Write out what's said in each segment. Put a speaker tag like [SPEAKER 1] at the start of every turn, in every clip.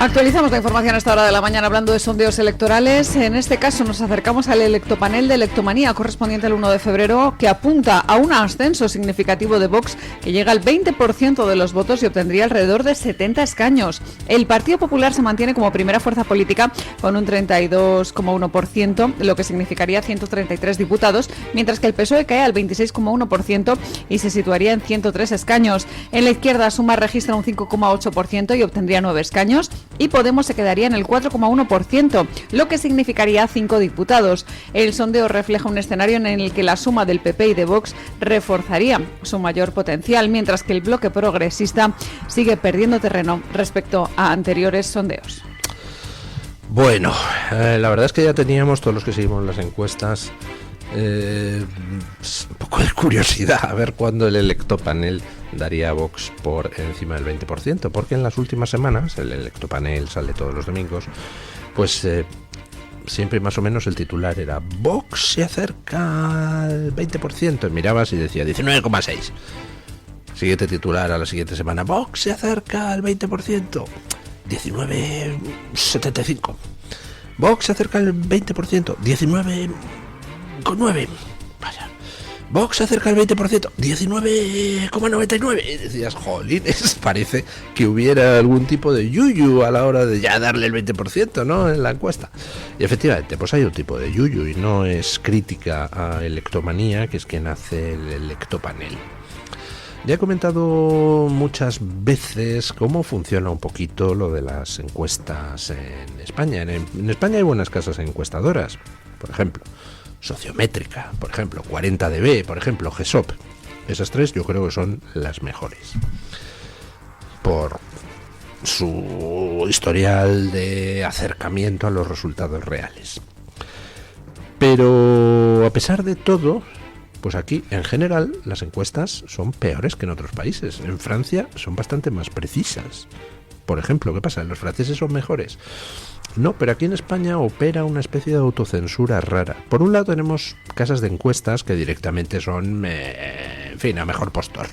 [SPEAKER 1] Actualizamos la información a esta hora de la mañana hablando de sondeos electorales. En este caso nos acercamos al electopanel de Electomanía correspondiente al 1 de febrero que apunta a un ascenso significativo de Vox que llega al 20% de los votos y obtendría alrededor de 70 escaños. El Partido Popular se mantiene como primera fuerza política con un 32,1%, lo que significaría 133 diputados, mientras que el PSOE cae al 26,1% y se situaría en 103 escaños. En la izquierda Suma registra un 5,8% y obtendría 9 escaños. Y Podemos se quedaría en el 4,1%, lo que significaría 5 diputados. El sondeo refleja un escenario en el que la suma del PP y de Vox reforzaría su mayor potencial, mientras que el bloque progresista sigue perdiendo terreno respecto a anteriores sondeos.
[SPEAKER 2] Bueno, la verdad es que ya teníamos, todos los que seguimos las encuestas, un poco de curiosidad a ver cuándo el electopanel daría a Vox por encima del 20%, porque en las últimas semanas, el electopanel sale todos los domingos, pues siempre más o menos el titular era Vox se acerca al 20%, y mirabas y decía 19,6. Siguiente titular a la siguiente semana, Vox se acerca al 20%, 19,75. Vox se acerca al 20%, 19,9. Vaya. Vox se acerca al 20%, 19,99. Y decías, jolines, parece que hubiera algún tipo de yuyu a la hora de ya darle el 20%, ¿no?, en la encuesta. Y efectivamente, pues hay un tipo de yuyu y no es crítica a Electomanía, que es quien hace el electopanel. Ya he comentado muchas veces cómo funciona un poquito lo de las encuestas en España. En España hay buenas casas encuestadoras, por ejemplo Sociométrica, por ejemplo 40DB, por ejemplo GESOP. Esas tres yo creo que son las mejores por su historial de acercamiento a los resultados reales. Pero a pesar de todo, pues aquí en general las encuestas son peores que en otros países. En Francia son bastante más precisas. Por ejemplo, ¿qué pasa? ¿Los franceses son mejores? No, pero aquí en España opera una especie de autocensura rara. Por un lado tenemos casas de encuestas que directamente son, en fin, a mejor postor.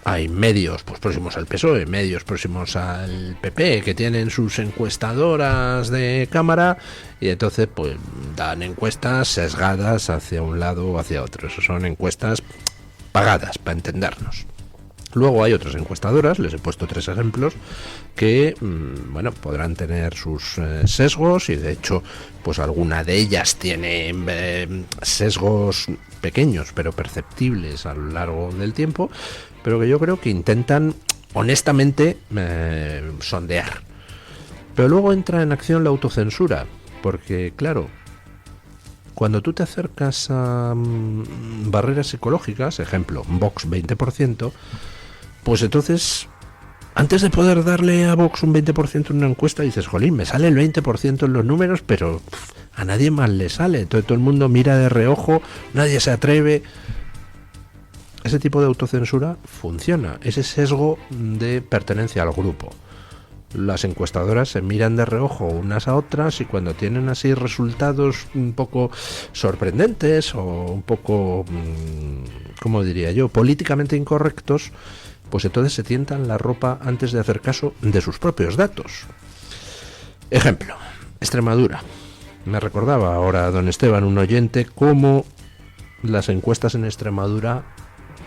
[SPEAKER 2] Hay medios pues próximos al PSOE, medios próximos al PP, que tienen sus encuestadoras de cámara y entonces pues dan encuestas sesgadas hacia un lado o hacia otro. Eso son encuestas pagadas, para entendernos. Luego hay otras encuestadoras, les he puesto 3 ejemplos, que bueno, podrán tener sus sesgos y de hecho pues alguna de ellas tiene sesgos pequeños pero perceptibles a lo largo del tiempo, pero que yo creo que intentan honestamente sondear. Pero luego entra en acción la autocensura, porque claro, cuando tú te acercas a barreras psicológicas, ejemplo, Vox 20%, pues entonces, antes de poder darle a Vox un 20% en una encuesta, dices, jolín, me sale el 20% en los números, pero a nadie más le sale. Todo el mundo mira de reojo, nadie se atreve. Ese tipo de autocensura funciona, ese sesgo de pertenencia al grupo. Las encuestadoras se miran de reojo unas a otras y cuando tienen así resultados un poco sorprendentes o un poco, ¿cómo diría yo?, políticamente incorrectos, pues entonces se tientan la ropa antes de hacer caso de sus propios datos. Ejemplo, Extremadura. Me recordaba ahora don Esteban, un oyente, cómo las encuestas en Extremadura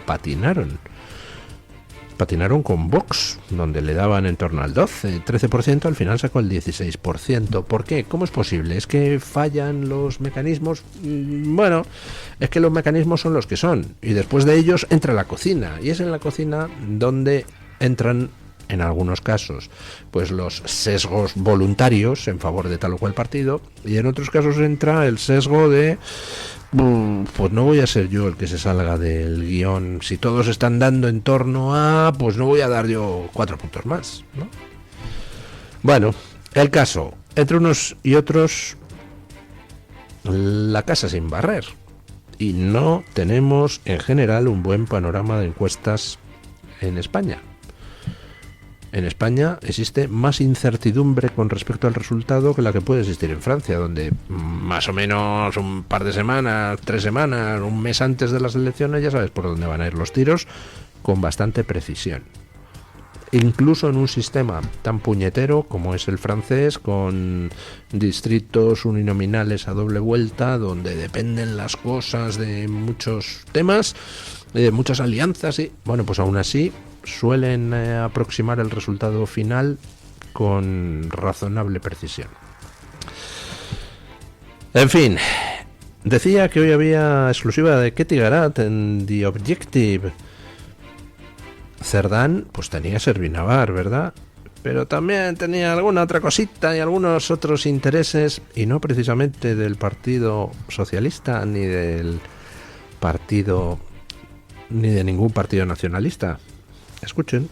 [SPEAKER 2] patinaron con Vox, donde le daban en torno al 13%, al final sacó el 16%. ¿Por qué? ¿Cómo es posible? ¿Es que fallan los mecanismos? Bueno, es que los mecanismos son los que son, y después de ellos entra la cocina, y es en la cocina donde entran, en algunos casos, pues los sesgos voluntarios en favor de tal o cual partido, y en otros casos entra el sesgo de pues no voy a ser yo el que se salga del guión. Si todos están dando en torno a, pues no voy a dar yo 4 puntos más, ¿no? Bueno, el caso, entre unos y otros, la casa sin barrer. Y no tenemos en general un buen panorama de encuestas en España. En España existe más incertidumbre con respecto al resultado que la que puede existir en Francia, donde más o menos un par de semanas, 3 semanas, un mes antes de las elecciones ya sabes por dónde van a ir los tiros con bastante precisión. incluso en un sistema tan puñetero como es el francés, con distritos uninominales a doble vuelta, donde dependen las cosas de muchos temas, de muchas alianzas, y bueno, pues aún así suelen aproximar el resultado final con razonable precisión. En fin, decía que hoy había exclusiva de Ketty Garat en The Objective. Cerdán pues tenía Servinavar, ¿verdad? Pero también tenía alguna otra cosita y algunos otros intereses, y no precisamente del Partido Socialista ni del partido ni de ningún partido nacionalista. Escuchen.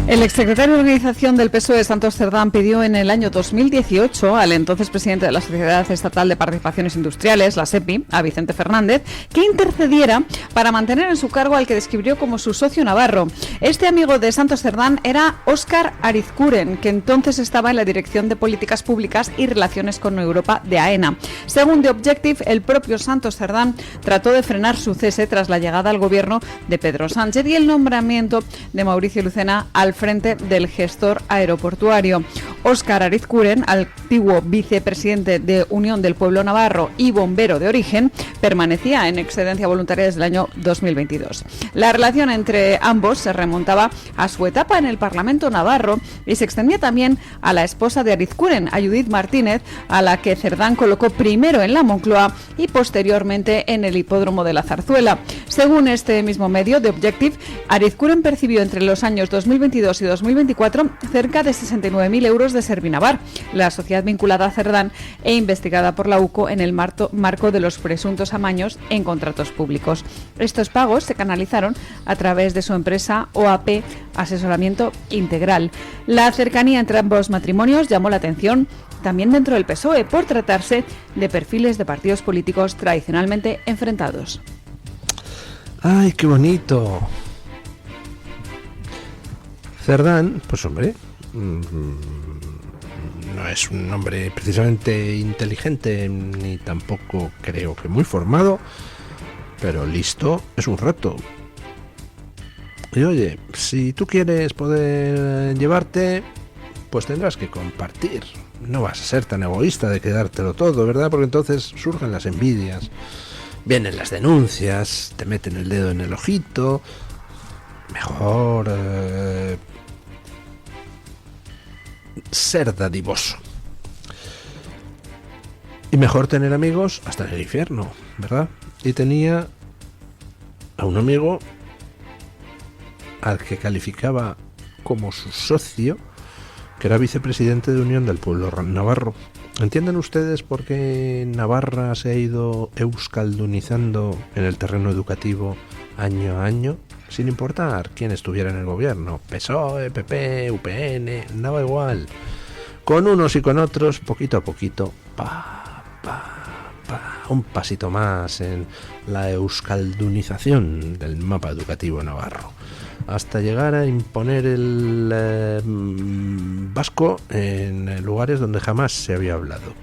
[SPEAKER 1] El exsecretario de Organización del PSOE, Santos Cerdán, pidió en el año 2018 al entonces presidente de la Sociedad Estatal de Participaciones Industriales, la SEPI, a Vicente Fernández, que intercediera para mantener en su cargo al que describió como su socio navarro. Este amigo de Santos Cerdán era Óscar Arizcuren, que entonces estaba en la Dirección de Políticas Públicas y Relaciones con Europa de AENA. Según The Objective, el propio Santos Cerdán trató de frenar su cese tras la llegada al gobierno de Pedro Sánchez y el nombramiento de Mauricio Lucena al frente del gestor aeroportuario. Óscar Arizcuren, antiguo vicepresidente de Unión del Pueblo Navarro y bombero de origen, permanecía en excedencia voluntaria desde el año 2022. La relación entre ambos se remontaba a su etapa en el Parlamento navarro y se extendía también a la esposa de Arizcuren, a Judith Martínez, a la que Cerdán colocó primero en la Moncloa y posteriormente en el hipódromo de la Zarzuela. Según este mismo medio, The Objective, Arizcuren percibió entre los años 2022 y 2024 cerca de 69.000 euros de Servinavar, la sociedad vinculada a Cerdán e investigada por la UCO en el marco de los presuntos amaños en contratos públicos. Estos pagos se canalizaron a través de su empresa OAP Asesoramiento Integral. La cercanía entre ambos matrimonios llamó la atención también dentro del PSOE por tratarse de perfiles de partidos políticos tradicionalmente enfrentados.
[SPEAKER 2] ¡Ay, qué bonito! Cerdán, pues hombre, no es un hombre precisamente inteligente, ni tampoco creo que muy formado, pero listo es un rato. Y oye, si tú quieres poder llevarte, pues tendrás que compartir. No vas a ser tan egoísta de quedártelo todo, ¿verdad? Porque entonces surgen las envidias, vienen las denuncias, te meten el dedo en el ojito. Mejor ser dadivoso. Y mejor tener amigos hasta en el infierno, ¿verdad? Y tenía a un amigo al que calificaba como su socio, que era vicepresidente de Unión del Pueblo Navarro. ¿Entienden ustedes por qué Navarra se ha ido euskaldunizando en el terreno educativo año a año? Sin importar quién estuviera en el gobierno, PSOE, PP, UPN, daba igual. Con unos y con otros, poquito a poquito, un pasito más en la euskaldunización del mapa educativo navarro, hasta llegar a imponer el vasco en lugares donde jamás se había hablado.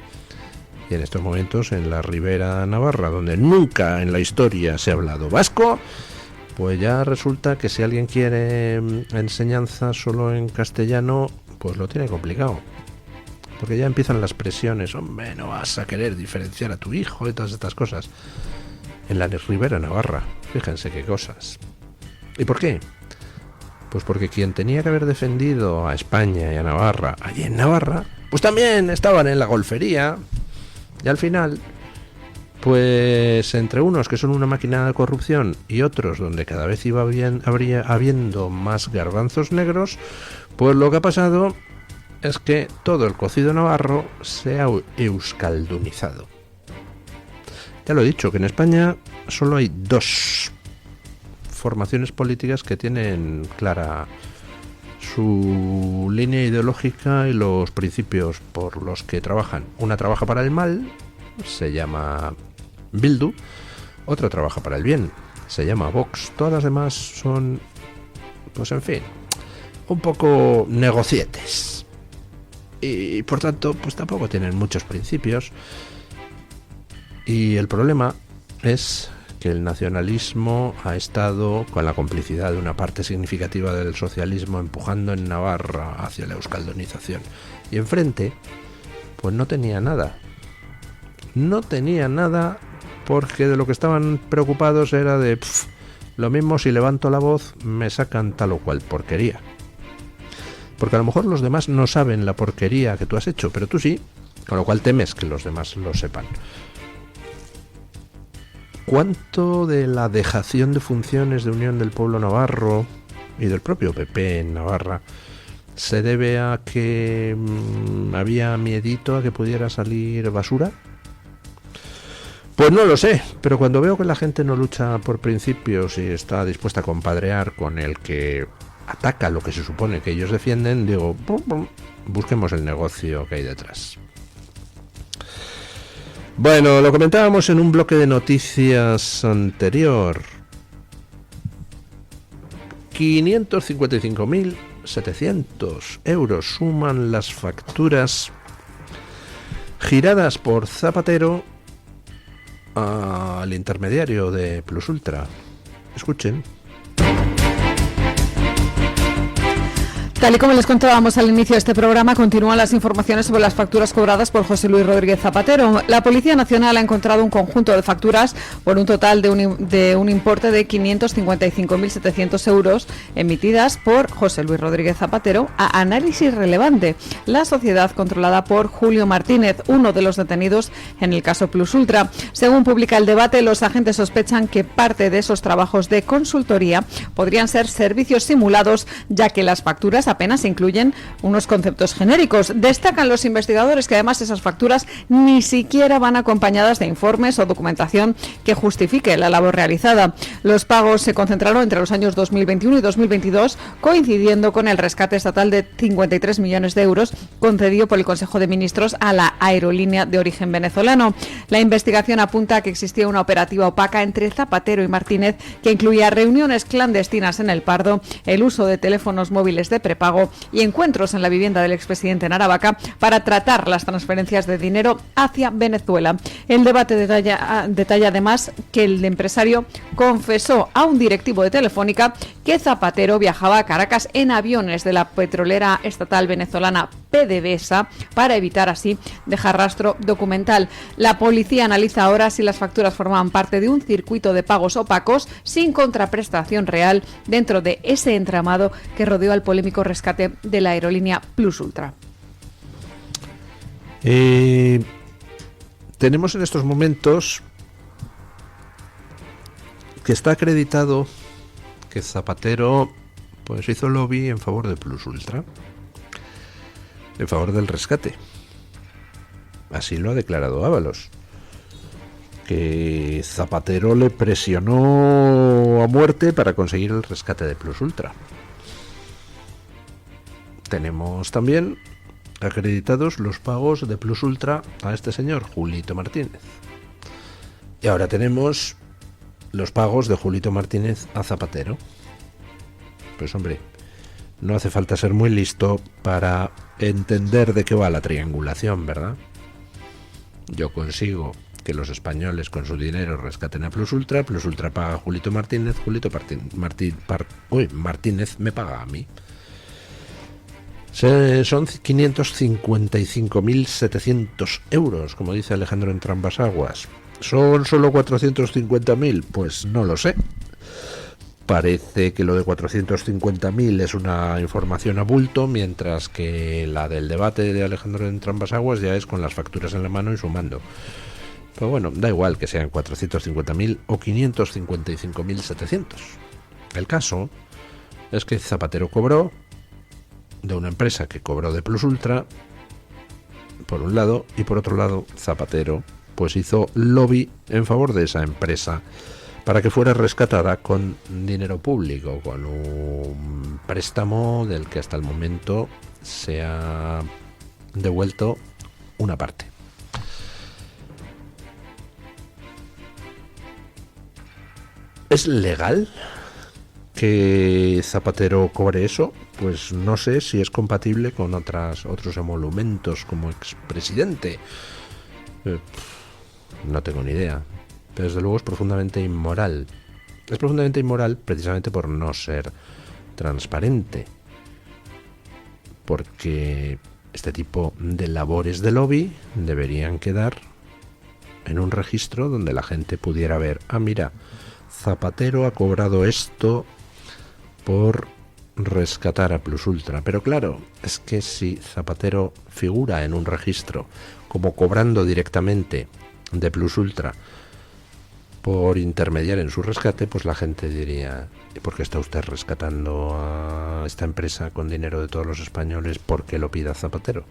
[SPEAKER 2] Y en estos momentos, en la Ribera Navarra, donde nunca en la historia se ha hablado vasco, pues ya resulta que si alguien quiere enseñanza solo en castellano, pues lo tiene complicado. Porque ya empiezan las presiones, hombre, no vas a querer diferenciar a tu hijo y todas estas cosas. En la Ribera Navarra, fíjense qué cosas. ¿Y por qué? Pues porque quien tenía que haber defendido a España y a Navarra, allí en Navarra, pues también estaban en la golfería. Y al final, pues entre unos que son una máquina de corrupción y otros donde cada vez habiendo más garbanzos negros, pues lo que ha pasado es que todo el cocido navarro se ha euskaldunizado. Ya lo he dicho, que en España solo hay dos formaciones políticas que tienen clara su línea ideológica y los principios por los que trabajan. Una trabaja para el mal, se llama Bildu. Otra trabaja para el bien, se llama Vox. Todas las demás son, pues en fin, un poco negocietes. Y por tanto, pues tampoco tienen muchos principios. Y el problema es que que el nacionalismo ha estado, con la complicidad de una parte significativa del socialismo, empujando en Navarra hacia la euskaldunización. Y enfrente, pues no tenía nada. No tenía nada, porque de lo que estaban preocupados era de lo mismo si levanto la voz me sacan tal o cual porquería. Porque a lo mejor los demás no saben la porquería que tú has hecho, pero tú sí, con lo cual temes que los demás lo sepan. ¿Cuánto de la dejación de funciones de Unión del Pueblo Navarro y del propio PP en Navarra se debe a que había miedito a que pudiera salir basura? Pues no lo sé, pero cuando veo que la gente no lucha por principios y está dispuesta a compadrear con el que ataca lo que se supone que ellos defienden, digo, busquemos el negocio que hay detrás. Bueno, lo comentábamos en un bloque de noticias anterior. 555.700 euros suman las facturas giradas por Zapatero al intermediario de Plus Ultra. Escuchen.
[SPEAKER 1] Tal y como les contábamos al inicio de este programa, continúan las informaciones sobre las facturas cobradas por José Luis Rodríguez Zapatero. La Policía Nacional ha encontrado un conjunto de facturas por un total de un importe de 555.700 euros emitidas por José Luis Rodríguez Zapatero a Análisis Relevante, la sociedad controlada por Julio Martínez, uno de los detenidos en el caso Plus Ultra. Según publica El Debate, los agentes sospechan que parte de esos trabajos de consultoría podrían ser servicios simulados, ya que las facturas apenas incluyen unos conceptos genéricos. Destacan los investigadores que además esas facturas ni siquiera van acompañadas de informes o documentación que justifique la labor realizada. Los pagos se concentraron entre los años 2021 y 2022, coincidiendo con el rescate estatal de 53 millones de euros concedido por el Consejo de Ministros a la aerolínea de origen venezolano. La investigación apunta a que existía una operativa opaca entre Zapatero y Martínez que incluía reuniones clandestinas en El Pardo, el uso de teléfonos móviles de prepago y encuentros en la vivienda del expresidente en Aravaca para tratar las transferencias de dinero hacia Venezuela. El Debate detalla además que el empresario confesó a un directivo de Telefónica que Zapatero viajaba a Caracas en aviones de la petrolera estatal venezolana PDVSA para evitar así dejar rastro documental. La policía analiza ahora si las facturas formaban parte de un circuito de pagos opacos sin contraprestación real dentro de ese entramado que rodeó al polémico rescate de la aerolínea Plus Ultra.
[SPEAKER 2] Tenemos en estos momentos que está acreditado que Zapatero pues hizo lobby en favor de Plus Ultra, en favor del rescate. Así lo ha declarado Ábalos, que Zapatero le presionó a muerte para conseguir el rescate de Plus Ultra. Tenemos también acreditados los pagos de Plus Ultra a este señor, Julito Martínez. Y ahora tenemos los pagos de Julito Martínez a Zapatero. Pues hombre, no hace falta ser muy listo para entender de qué va la triangulación, ¿verdad? Yo consigo que los españoles con su dinero rescaten a Plus Ultra paga a Julito Martínez, Martínez me paga a mí. Son 555.700 euros, como dice Alejandro Entrambasaguas. ¿Son solo 450.000? Pues no lo sé. Parece que lo de 450.000 es una información a bulto, mientras que la del debate de Alejandro Entrambasaguas ya es con las facturas en la mano y sumando. Pero bueno, da igual que sean 450.000 o 555.700. El caso es que Zapatero cobró de una empresa que cobró de Plus Ultra, por un lado, y por otro lado, Zapatero pues hizo lobby en favor de esa empresa para que fuera rescatada con dinero público, con un préstamo del que hasta el momento se ha devuelto una parte. ¿Es legal que Zapatero cobre eso? Pues no sé si es compatible con otros emolumentos como expresidente. No tengo ni idea. pero desde luego es profundamente inmoral. Es profundamente inmoral precisamente por no ser transparente, porque este tipo de labores de lobby deberían quedar en un registro donde la gente pudiera ver, mira, Zapatero ha cobrado esto por rescatar a Plus Ultra. Pero claro, es que si Zapatero figura en un registro como cobrando directamente de Plus Ultra por intermediar en su rescate, pues la gente diría, ¿y por qué está usted rescatando a esta empresa con dinero de todos los españoles porque lo pida Zapatero?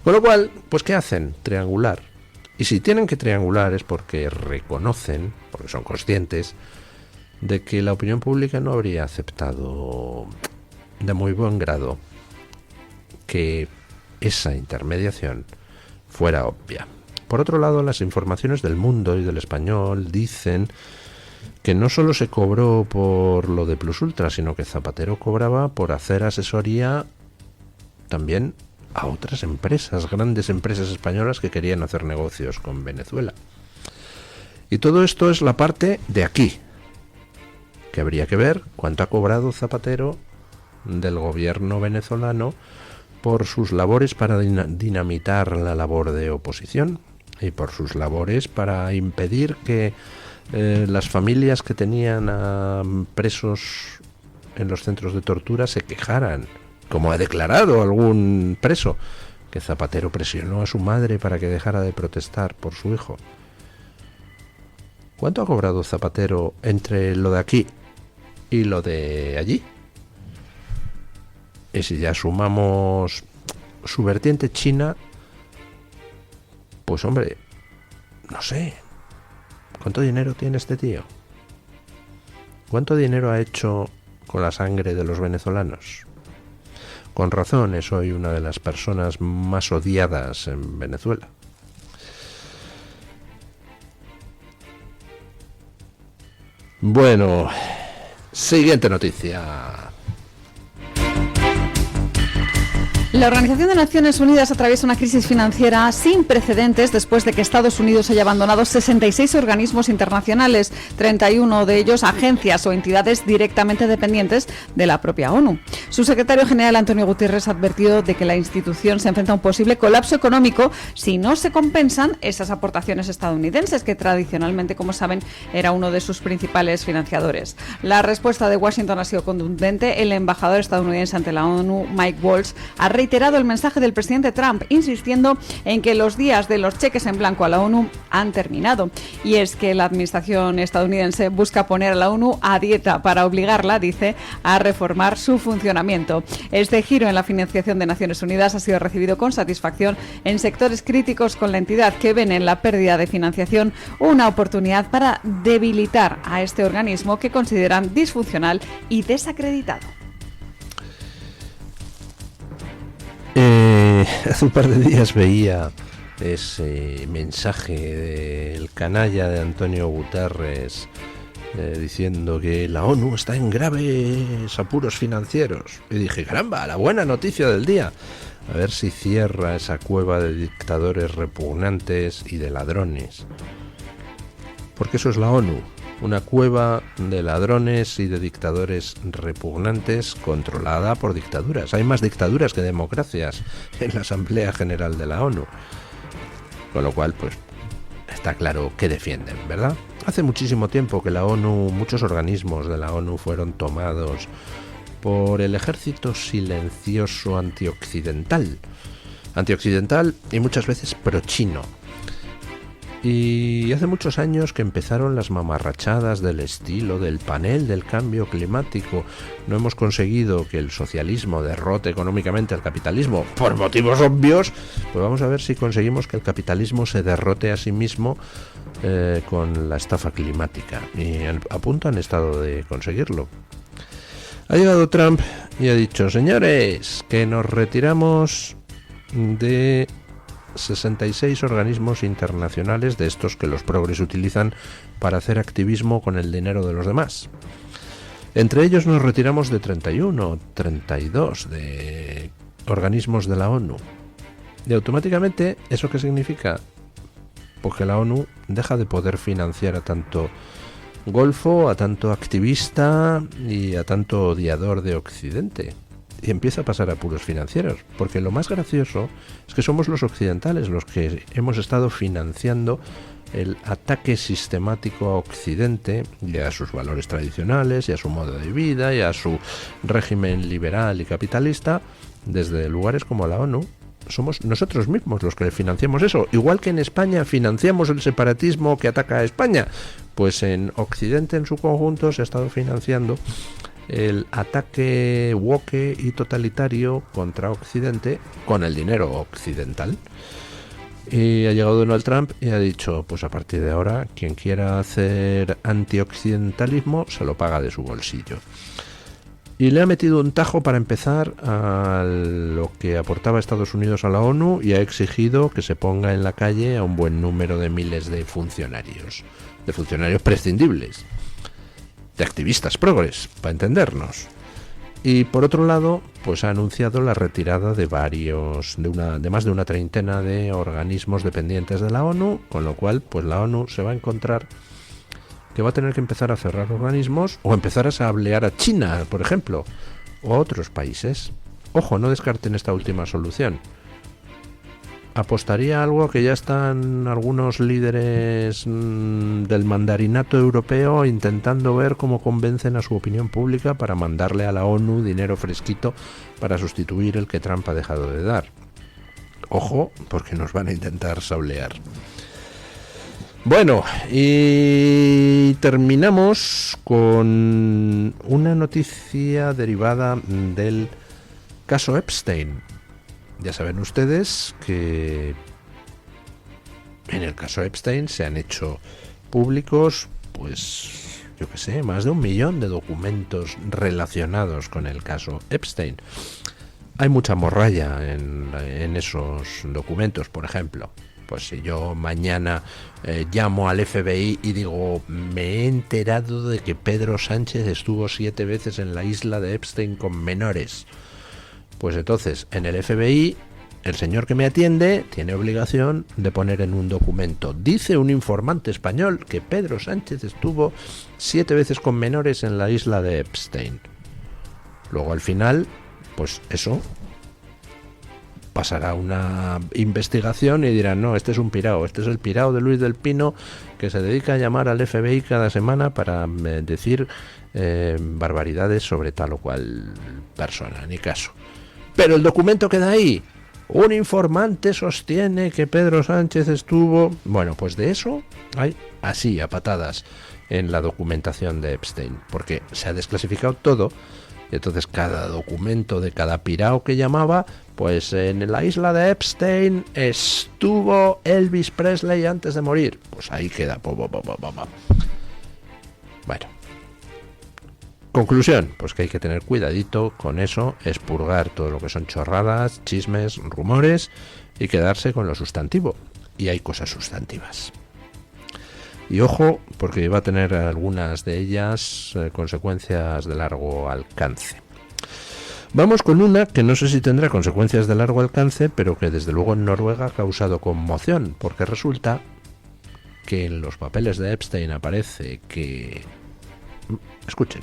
[SPEAKER 2] Con lo cual, pues ¿qué hacen? Triangular. Y si tienen que triangular es porque reconocen, porque son conscientes, de que la opinión pública no habría aceptado de muy buen grado que esa intermediación fuera obvia. Por otro lado, las informaciones del Mundo y del Español dicen que no solo se cobró por lo de Plus Ultra, sino que Zapatero cobraba por hacer asesoría también a otras empresas, grandes empresas españolas que querían hacer negocios con Venezuela. Y todo esto es la parte de aquí, que habría que ver cuánto ha cobrado Zapatero del gobierno venezolano por sus labores para dinamitar la labor de oposición y por sus labores para impedir que las familias que tenían a presos en los centros de tortura se quejaran, como ha declarado algún preso, que Zapatero presionó a su madre para que dejara de protestar por su hijo. ¿Cuánto ha cobrado Zapatero entre lo de aquí y lo de allí? Y si ya sumamos su vertiente china, pues hombre, no sé, ¿cuánto dinero tiene este tío? ¿Cuánto dinero ha hecho con la sangre de los venezolanos? Con razón es hoy una de las personas más odiadas en Venezuela. Bueno, siguiente noticia.
[SPEAKER 1] La Organización de Naciones Unidas atraviesa una crisis financiera sin precedentes después de que Estados Unidos haya abandonado 66 organismos internacionales, 31 de ellos agencias o entidades directamente dependientes de la propia ONU. Su secretario general, Antonio Guterres, ha advertido de que la institución se enfrenta a un posible colapso económico si no se compensan esas aportaciones estadounidenses, que tradicionalmente, como saben, era uno de sus principales financiadores. La respuesta de Washington ha sido contundente. El embajador estadounidense ante la ONU, Mike Waltz, ha reiterado el mensaje del presidente Trump, insistiendo en que los días de los cheques en blanco a la ONU han terminado. Y es que la administración estadounidense busca poner a la ONU a dieta para obligarla, dice, a reformar su funcionamiento. Este giro en la financiación de Naciones Unidas ha sido recibido con satisfacción en sectores críticos con la entidad, que ven en la pérdida de financiación una oportunidad para debilitar a este organismo que consideran disfuncional y desacreditado.
[SPEAKER 2] Hace un par de días veía ese mensaje del canalla de Antonio Guterres diciendo que la ONU está en graves apuros financieros. Y dije, caramba, la buena noticia del día. A ver si cierra esa cueva de dictadores repugnantes y de ladrones. Porque eso es la ONU. Una cueva de ladrones y de dictadores repugnantes controlada por dictaduras. Hay más dictaduras que democracias en la Asamblea General de la ONU. Con lo cual, pues, está claro que defienden, ¿verdad? Hace muchísimo tiempo que la ONU, muchos organismos de la ONU fueron tomados por el ejército silencioso antioccidental. Antioccidental y muchas veces pro-chino. Y hace muchos años que empezaron las mamarrachadas del estilo del panel del cambio climático. No hemos conseguido que el socialismo derrote económicamente al capitalismo por motivos obvios. Pues vamos a ver si conseguimos que el capitalismo se derrote a sí mismo con la estafa climática. Y a punto han estado de conseguirlo. Ha llegado Trump y ha dicho, señores, que nos retiramos de 66 organismos internacionales de estos que los progres utilizan para hacer activismo con el dinero de los demás. Entre ellos nos retiramos de 31, 32 de organismos de la ONU. Y automáticamente, ¿eso qué significa? porque la ONU deja de poder financiar a tanto golfo, a tanto activista y a tanto odiador de Occidente. Y empieza a pasar a apuros financieros, porque lo más gracioso es que somos los occidentales los que hemos estado financiando el ataque sistemático a Occidente y a sus valores tradicionales y a su modo de vida y a su régimen liberal y capitalista desde lugares como la ONU. Somos nosotros mismos los que le financiamos eso, igual que en España financiamos el separatismo que ataca a España, pues en Occidente en su conjunto se ha estado financiando el ataque woke y totalitario contra Occidente con el dinero occidental. Y ha llegado Donald Trump y ha dicho, pues a partir de ahora quien quiera hacer antioccidentalismo se lo paga de su bolsillo. Y le ha metido un tajo para empezar a lo que aportaba Estados Unidos a la ONU y ha exigido que se ponga en la calle a un buen número de miles de funcionarios prescindibles, de activistas progres, para entendernos. Y por otro lado, pues ha anunciado la retirada de de más de una treintena de organismos dependientes de la ONU, con lo cual, pues la ONU se va a encontrar que va a tener que empezar a cerrar organismos o empezar a sablear a China, por ejemplo, o a otros países. Ojo, no descarten esta última solución. Apostaría a algo que ya están algunos líderes del mandarinato europeo intentando ver cómo convencen a su opinión pública para mandarle a la ONU dinero fresquito para sustituir el que Trump ha dejado de dar. Ojo, porque nos van a intentar sablear. Bueno, y terminamos con una noticia derivada del caso Epstein. Ya saben ustedes que en el caso Epstein se han hecho públicos, pues, yo qué sé, más de 1 millón de documentos relacionados con el caso Epstein. Hay mucha morralla en esos documentos, por ejemplo. Pues si yo mañana llamo al FBI y digo, me he enterado de que Pedro Sánchez estuvo 7 veces en la isla de Epstein con menores. Pues entonces, en el FBI, el señor que me atiende tiene obligación de poner en un documento: dice un informante español que Pedro Sánchez estuvo 7 veces con menores en la isla de Epstein. Luego al final, pues eso, pasará una investigación y dirán, no, este es un pirao, este es el pirao de Luis del Pino que se dedica a llamar al FBI cada semana para decir barbaridades sobre tal o cual persona, ni caso. Pero el documento queda ahí. Un informante sostiene que Pedro Sánchez estuvo... Bueno, pues de eso hay así, a patadas, en la documentación de Epstein, porque se ha desclasificado todo. Y entonces cada documento de cada pirao que llamaba, pues en la isla de Epstein estuvo Elvis Presley antes de morir. Pues ahí queda. Bueno. Conclusión, pues que hay que tener cuidadito con eso, expurgar todo lo que son chorradas, chismes, rumores y quedarse con lo sustantivo. Y hay cosas sustantivas. Y ojo, porque va a tener algunas de ellas consecuencias de largo alcance. Vamos con una que no sé si tendrá consecuencias de largo alcance, pero que desde luego en Noruega ha causado conmoción, porque resulta que en los papeles de Epstein aparece que... Escuchen.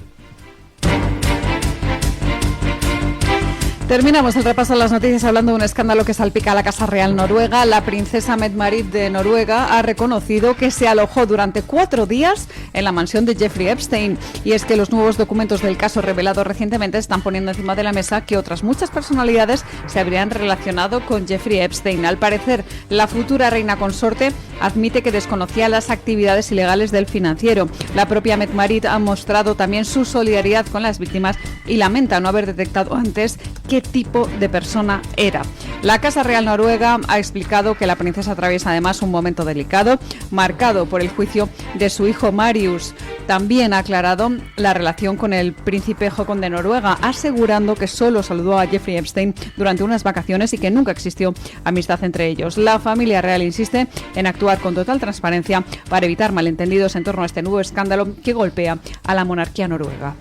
[SPEAKER 1] Terminamos el repaso de las noticias hablando de un escándalo que salpica a la Casa Real noruega. La princesa Mette-Marit de Noruega ha reconocido que se alojó durante 4 días en la mansión de Jeffrey Epstein. Y es que los nuevos documentos del caso revelados recientemente están poniendo encima de la mesa que otras muchas personalidades se habrían relacionado con Jeffrey Epstein. Al parecer, la futura reina consorte admite que desconocía las actividades ilegales del financiero. La propia Mette-Marit ha mostrado también su solidaridad con las víctimas y lamenta no haber detectado antes qué tipo de persona era. La Casa Real noruega ha explicado que la princesa atraviesa además un momento delicado, marcado por el juicio de su hijo Marius. También ha aclarado la relación con el príncipe Håkon de Noruega, asegurando que solo saludó a Jeffrey Epstein durante unas vacaciones y que nunca existió amistad entre ellos. La familia real insiste en actuar con total transparencia para evitar malentendidos en torno a este nuevo escándalo que golpea a la monarquía noruega.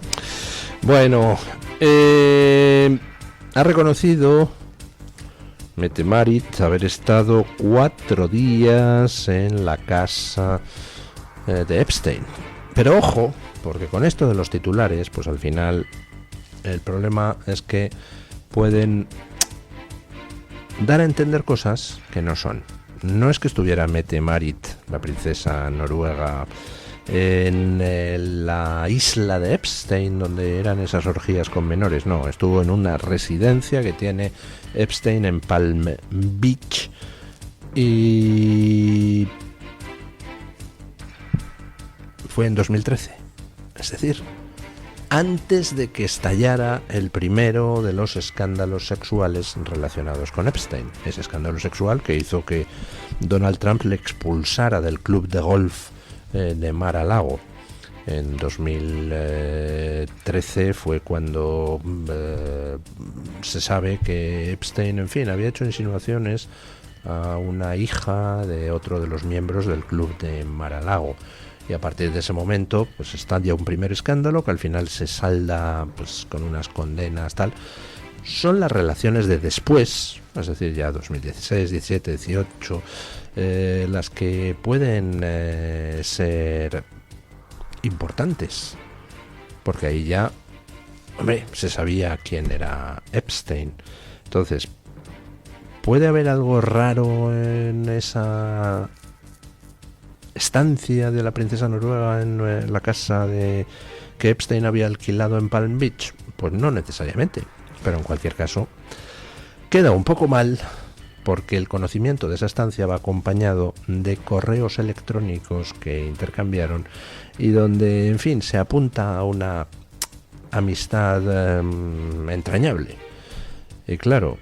[SPEAKER 2] Bueno, ha reconocido Mette-Marit haber estado 4 días en la casa de Epstein. Pero ojo, porque con esto de los titulares, pues al final el problema es que pueden dar a entender cosas que no son. No es que estuviera Mette-Marit, la princesa noruega, en la isla de Epstein, donde eran esas orgías con menores. No, estuvo en una residencia que tiene Epstein en Palm Beach y fue en 2013. Es decir, antes de que estallara el primero de los escándalos sexuales relacionados con Epstein. Ese escándalo sexual que hizo que Donald Trump le expulsara del club de golf de Mar-a-Lago. En 2013 fue cuando se sabe que Epstein, en fin, había hecho insinuaciones a una hija de otro de los miembros del club de Mar-a-Lago. Y a partir de ese momento, pues está ya un primer escándalo que al final se salda pues con unas condenas, tal. Son las relaciones de después, es decir, ya 2016, 17, 18, las que pueden ser importantes. Porque ahí ya, hombre, se sabía quién era Epstein. Entonces, ¿puede haber algo raro en esa estancia de la princesa noruega en la casa de que Epstein había alquilado en Palm Beach? Pues no necesariamente, pero en cualquier caso queda un poco mal, porque el conocimiento de esa estancia va acompañado de correos electrónicos que intercambiaron y donde, en fin, se apunta a una amistad entrañable. Y claro,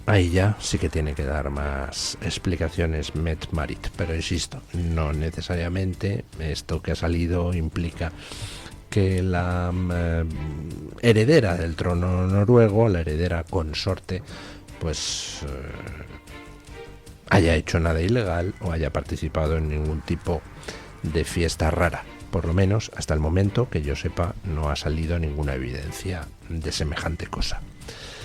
[SPEAKER 2] ahí ya sí que tiene que dar más explicaciones Mette-Marit, pero insisto, no necesariamente esto que ha salido implica que la heredera del trono noruego, la heredera consorte, pues haya hecho nada ilegal o haya participado en ningún tipo de fiesta rara. Por lo menos hasta el momento que yo sepa no ha salido ninguna evidencia de semejante cosa.